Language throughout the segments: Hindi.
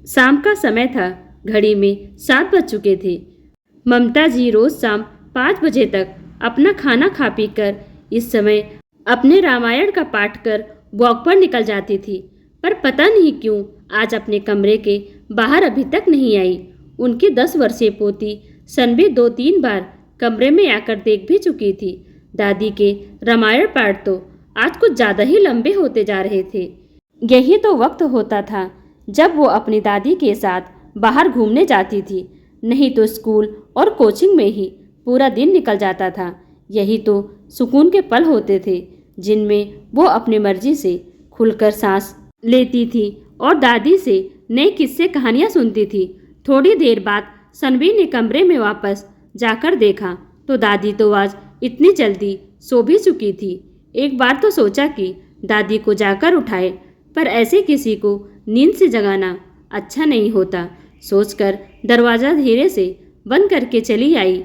शाम का समय था। घड़ी में 7 बज चुके थे। ममता जी रोज शाम 5 बजे तक अपना खाना खा पी कर इस समय अपने रामायण का पाठ कर वॉक पर निकल जाती थी। पर पता नहीं क्यों आज अपने कमरे के बाहर अभी तक नहीं आई। उनकी 10 वर्षीय पोती सनवी 2-3 बार कमरे में आकर देख भी चुकी थी। दादी के रामायण पाठ तो आज कुछ ज़्यादा ही लंबे होते जा रहे थे। यही तो वक्त होता था जब वो अपनी दादी के साथ बाहर घूमने जाती थी, नहीं तो स्कूल और कोचिंग में ही पूरा दिन निकल जाता था। यही तो सुकून के पल होते थे जिनमें वो अपनी मर्जी से खुलकर सांस लेती थी और दादी से नए किस्से कहानियाँ सुनती थी। थोड़ी देर बाद सनवी ने कमरे में वापस जाकर देखा तो दादी तो आज इतनी जल्दी सो भी चुकी थी। एक बार तो सोचा कि दादी को जाकर उठाए, पर ऐसे किसी को नींद से जगाना अच्छा नहीं होता। सोचकर दरवाज़ा धीरे से बंद करके चली आई।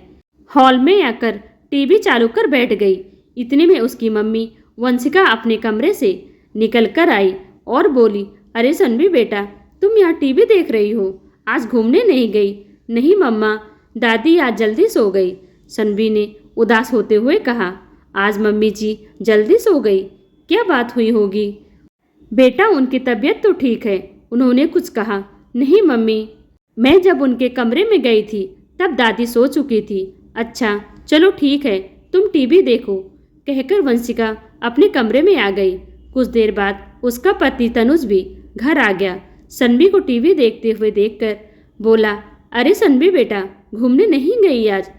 हॉल में आकर टीवी चालू कर बैठ गई। इतने में उसकी मम्मी वंशिका अपने कमरे से निकल कर आई और बोली, अरे सनवी बेटा, तुम यहाँ टीवी देख रही हो, आज घूमने नहीं गई? नहीं मम्मा, दादी आज जल्दी सो गई, सनवी ने उदास होते हुए कहा। आज मम्मी जी जल्दी सो गई? क्या बात हुई होगी? बेटा उनकी तबीयत तो ठीक है, उन्होंने कुछ कहा? नहीं मम्मी, मैं जब उनके कमरे में गई थी तब दादी सो चुकी थी। अच्छा चलो ठीक है, तुम टीवी देखो, कहकर वंशिका अपने कमरे में आ गई। कुछ देर बाद उसका पति तनुज भी घर आ गया। सनवी को टीवी देखते हुए देखकर बोला, अरे सनवी बेटा, घूमने नहीं गई आज?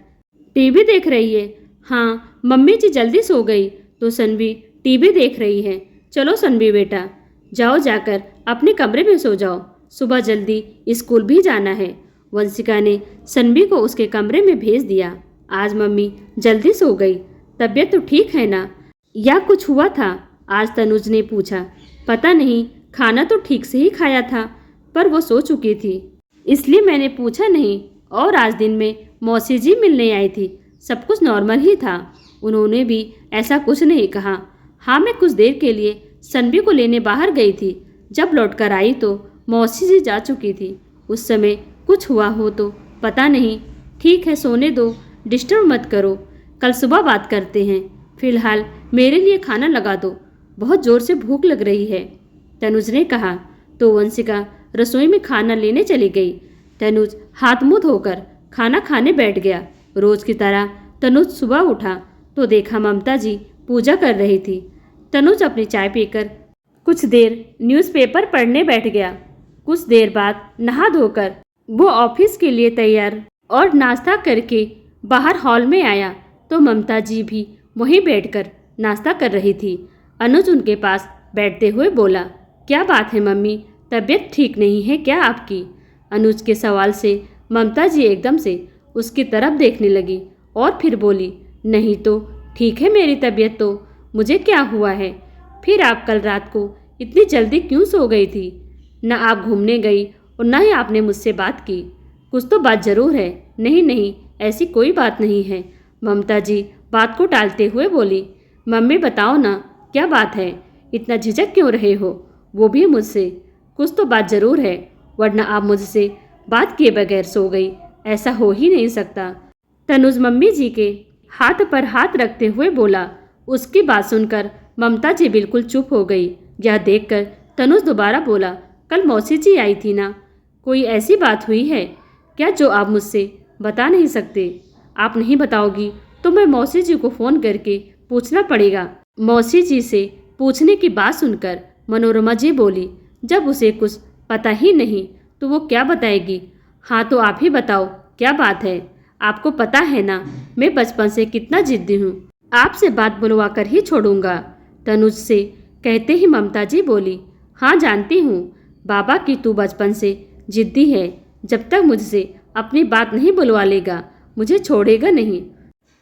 टीवी देख रही है? हाँ, मम्मी जी जल्दी सो गई तो सनवी टीवी देख रही है। चलो सनवी बेटा, जाओ जाकर अपने कमरे में सो जाओ, सुबह जल्दी स्कूल भी जाना है। वंशिका ने सनवी को उसके कमरे में भेज दिया। आज मम्मी जल्दी सो गई, तबीयत तो ठीक है ना, या कुछ हुआ था? आज तनुज ने पूछा। पता नहीं, खाना तो ठीक से ही खाया था, पर वो सो चुकी थी, इसलिए मैंने पूछा नहीं। और आज दिन में मौसी जी मिलने आई थी, सब कुछ नॉर्मल ही था, उन्होंने भी ऐसा कुछ नहीं कहा। हाँ, मैं कुछ देर के लिए सनवी को लेने बाहर गई थी, जब लौटकर आई तो मौसी जी जा चुकी थी। उस समय कुछ हुआ हो तो पता नहीं। ठीक है, सोने दो, डिस्टर्ब मत करो, कल सुबह बात करते हैं। फिलहाल मेरे लिए खाना लगा दो, बहुत ज़ोर से भूख लग रही है, तनुज ने कहा। तो वंशिका रसोई में खाना लेने चली गई। तनुज हाथ मुंह धोकर खाना खाने बैठ गया। रोज की तरह तनुज सुबह उठा तो देखा ममता जी पूजा कर रही थी। तनुज अपनी चाय पीकर कुछ देर न्यूज़पेपर पढ़ने बैठ गया। कुछ देर बाद नहा धोकर वो ऑफिस के लिए तैयार और नाश्ता करके बाहर हॉल में आया तो ममता जी भी वहीं बैठकर नाश्ता कर रही थी। अनुज उनके पास बैठते हुए बोला, क्या बात है मम्मी, तबीयत ठीक नहीं है क्या आपकी? अनुज के सवाल से ममता जी एकदम से उसकी तरफ देखने लगी और फिर बोली, नहीं तो ठीक है मेरी तबीयत तो, मुझे क्या हुआ है? फिर आप कल रात को इतनी जल्दी क्यों सो गई थी? न आप घूमने गई और न ही आपने मुझसे बात की। कुछ तो बात ज़रूर है। नहीं नहीं, ऐसी कोई बात नहीं है, ममता जी बात को टालते हुए बोली। मम्मी बताओ ना, क्या बात है, इतना झिझक क्यों रहे हो, वो भी मुझसे? कुछ तो बात ज़रूर है, वरना आप मुझसे बात किए बगैर सो गई, ऐसा हो ही नहीं सकता। तनुज मम्मी जी के हाथ पर हाथ रखते हुए बोला। उसकी बात सुनकर ममता जी बिल्कुल चुप हो गई। यह देखकर तनुज दोबारा बोला, कल मौसी जी आई थी ना, कोई ऐसी बात हुई है क्या जो आप मुझसे बता नहीं सकते? आप नहीं बताओगी तो मैं मौसी जी को फ़ोन करके पूछना पड़ेगा। मौसी जी से पूछने की बात सुनकर मनोरमा जी बोली, जब उसे कुछ पता ही नहीं तो वो क्या बताएगी? हाँ तो आप ही बताओ, क्या बात है? आपको पता है ना, मैं बचपन से कितना जिद्दी हूँ, आपसे बात बुलवा कर ही छोड़ूंगा। तनुज से कहते ही ममता जी बोली, हाँ जानती हूँ बाबा कि तू बचपन से जिद्दी है, जब तक मुझसे अपनी बात नहीं बुलवा लेगा मुझे छोड़ेगा नहीं।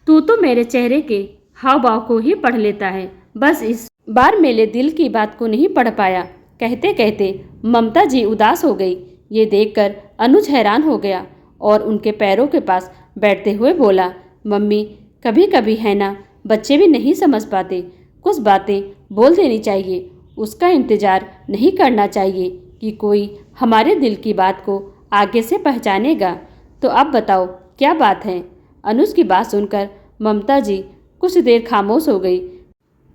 तू तो मेरे चेहरे के हाव भाव को ही पढ़ लेता है, बस इस बार मेरे दिल की बात को नहीं पढ़ पाया। कहते कहते ममता जी उदास हो गई। ये देखकर अनुज हैरान हो गया और उनके पैरों के पास बैठते हुए बोला, मम्मी कभी कभी है ना, बच्चे भी नहीं समझ पाते, कुछ बातें बोल देनी चाहिए, उसका इंतज़ार नहीं करना चाहिए कि कोई हमारे दिल की बात को आगे से पहचानेगा। तो अब बताओ क्या बात है? अनुज की बात सुनकर ममता जी कुछ देर खामोश हो गई,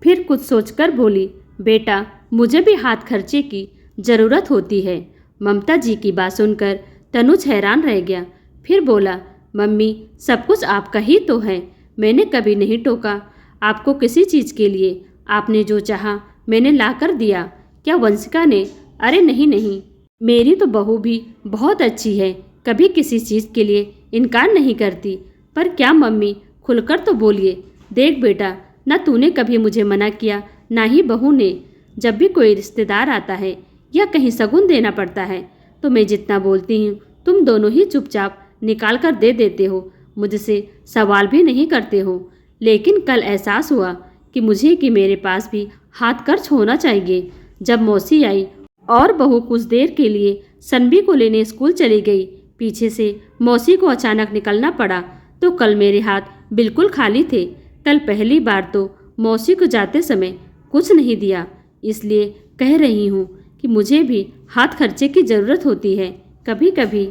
फिर कुछ सोचकर बोली, बेटा मुझे भी हाथ खर्चे की ज़रूरत होती है। ममता जी की बात सुनकर तनुज हैरान रह गया, फिर बोला, मम्मी सब कुछ आपका ही तो है, मैंने कभी नहीं टोका आपको किसी चीज़ के लिए, आपने जो चाहा मैंने ला कर दिया। क्या वंशिका ने? अरे नहीं नहीं, मेरी तो बहू भी बहुत अच्छी है, कभी किसी चीज़ के लिए इनकार नहीं करती। पर क्या मम्मी, खुलकर तो बोलिए। देख बेटा, ना तूने कभी मुझे मना किया ना ही बहू ने। जब भी कोई रिश्तेदार आता है या कहीं शगुन देना पड़ता है तो मैं जितना बोलती हूँ तुम दोनों ही चुपचाप निकाल कर दे देते हो, मुझसे सवाल भी नहीं करते हो। लेकिन कल एहसास हुआ कि मेरे पास भी हाथ खर्च होना चाहिए। जब मौसी आई और बहू कुछ देर के लिए सनबी को लेने स्कूल चली गई, पीछे से मौसी को अचानक निकलना पड़ा, तो कल मेरे हाथ बिल्कुल खाली थे। कल पहली बार तो मौसी को जाते समय कुछ नहीं दिया, इसलिए कह रही हूँ कि मुझे भी हाथ खर्चे की ज़रूरत होती है। कभी कभी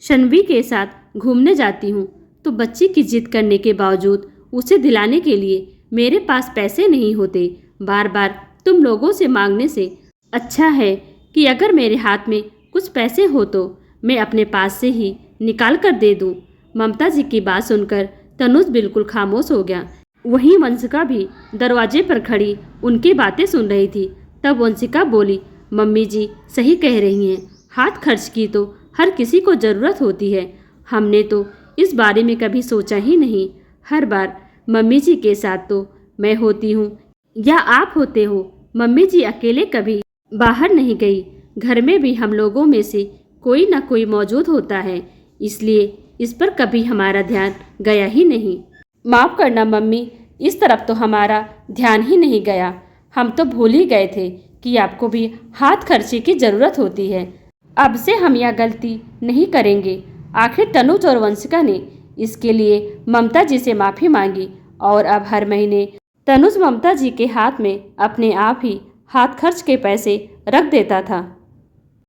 शनवी के साथ घूमने जाती हूँ तो बच्ची की जिद करने के बावजूद उसे दिलाने के लिए मेरे पास पैसे नहीं होते। बार बार तुम लोगों से मांगने से अच्छा है कि अगर मेरे हाथ में कुछ पैसे हो तो मैं अपने पास से ही निकाल कर दे दूँ। ममता जी की बात सुनकर तनुज बिल्कुल खामोश हो गया। वहीं वंशिका भी दरवाजे पर खड़ी उनकी बातें सुन रही थी। तब वंशिका बोली, मम्मी जी सही कह रही हैं, हाथ खर्च की तो हर किसी को ज़रूरत होती है। हमने तो इस बारे में कभी सोचा ही नहीं। हर बार मम्मी जी के साथ तो मैं होती हूँ या आप होते हो, मम्मी जी अकेले कभी बाहर नहीं गई। घर में भी हम लोगों में से कोई ना कोई मौजूद होता है, इसलिए इस पर कभी हमारा ध्यान गया ही नहीं। माफ़ करना मम्मी, इस तरफ तो हमारा ध्यान ही नहीं गया। हम तो भूल ही गए थे कि आपको भी हाथ खर्चे की ज़रूरत होती है। अब से हम यह गलती नहीं करेंगे। आखिर तनुज और वंशिका ने इसके लिए ममता जी से माफ़ी मांगी और अब हर महीने तनुज ममता जी के हाथ में अपने आप ही हाथ खर्च के पैसे रख देता था।